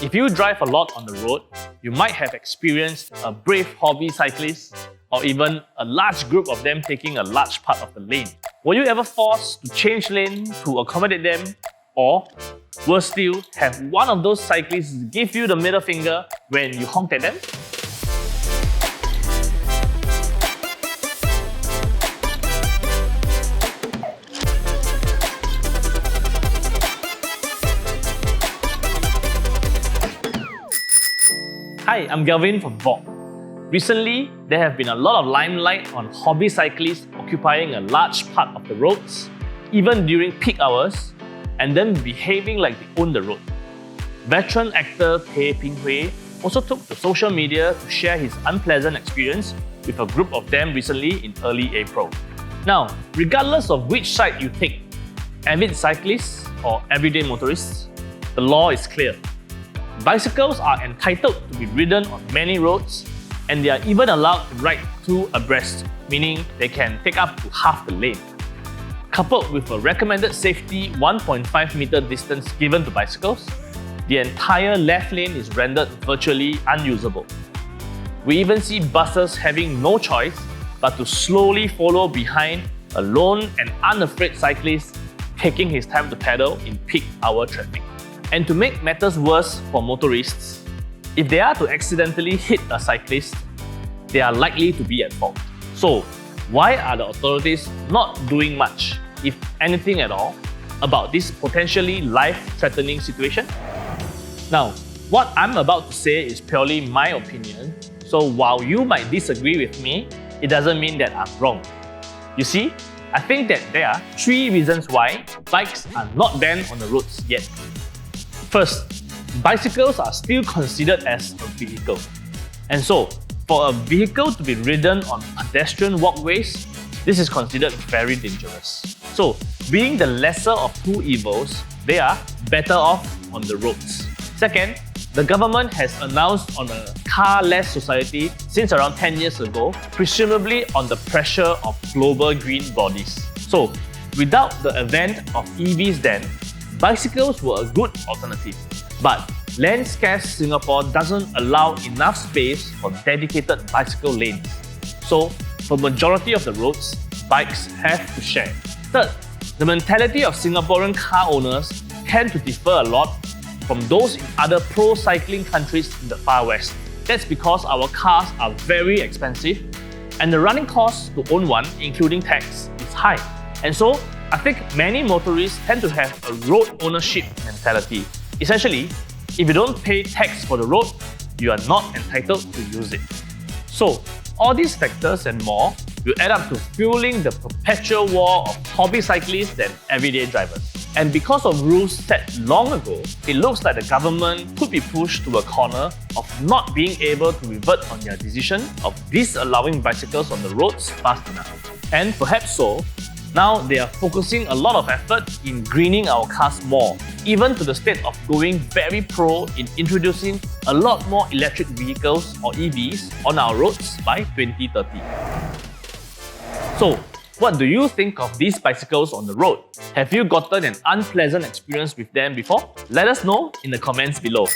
If you drive a lot on the road, you might have experienced a brave hobby cyclist or even a large group of them taking a large part of the lane. Were you ever forced to change lane to accommodate them? Or, worse still, have one of those cyclists give you the middle finger when you honked at them? Hi, I'm Galvin from VAuG. Recently, there have been a lot of limelight on hobby cyclists occupying a large part of the roads, even during peak hours, and then behaving like they own the road. Veteran actor Tae Ping Hui also took to social media to share his unpleasant experience with a group of them recently in early April. Now, regardless of which side you take, avid cyclists or everyday motorists, the law is clear. Bicycles are entitled to be ridden on many roads, and they are even allowed to ride two abreast, meaning they can take up to half the lane. Coupled with a recommended safety 1.5 meter distance given to bicycles, the entire left lane is rendered virtually unusable. We even see buses having no choice but to slowly follow behind a lone and unafraid cyclist taking his time to pedal in peak hour traffic. And to make matters worse for motorists, if they are to accidentally hit a cyclist, they are likely to be at fault. So, why are the authorities not doing much, if anything at all, about this potentially life-threatening situation? Now, what I'm about to say is purely my opinion, so while you might disagree with me, it doesn't mean that I'm wrong. You see, I think that there are 3 reasons why bikes are not banned on the roads yet. First, bicycles are still considered as a vehicle. And so, for a vehicle to be ridden on pedestrian walkways, this is considered very dangerous. So, being the lesser of two evils, they are better off on the roads. Second, the government has announced on a car-less society since around 10 years ago, presumably on the pressure of global green bodies. So, without the advent of EVs then, bicycles were a good alternative. But land-scarce Singapore doesn't allow enough space for dedicated bicycle lanes. So, for majority of the roads, bikes have to share. Third, the mentality of Singaporean car owners tend to differ a lot from those in other pro-cycling countries in the far west. That's because our cars are very expensive and the running cost to own one, including tax, is high. And so, I think many motorists tend to have a road ownership mentality. Essentially, if you don't pay tax for the road, you are not entitled to use it. So, all these factors and more will add up to fueling the perpetual war of hobby cyclists and everyday drivers. And because of rules set long ago, it looks like the government could be pushed to a corner of not being able to revert on their decision of disallowing bicycles on the roads fast enough. And perhaps so, now they are focusing a lot of effort in greening our cars more, even to the state of going very pro in introducing a lot more electric vehicles or EVs on our roads by 2030. So, what do you think of these bicycles on the road? Have you gotten an unpleasant experience with them before? Let us know in the comments below.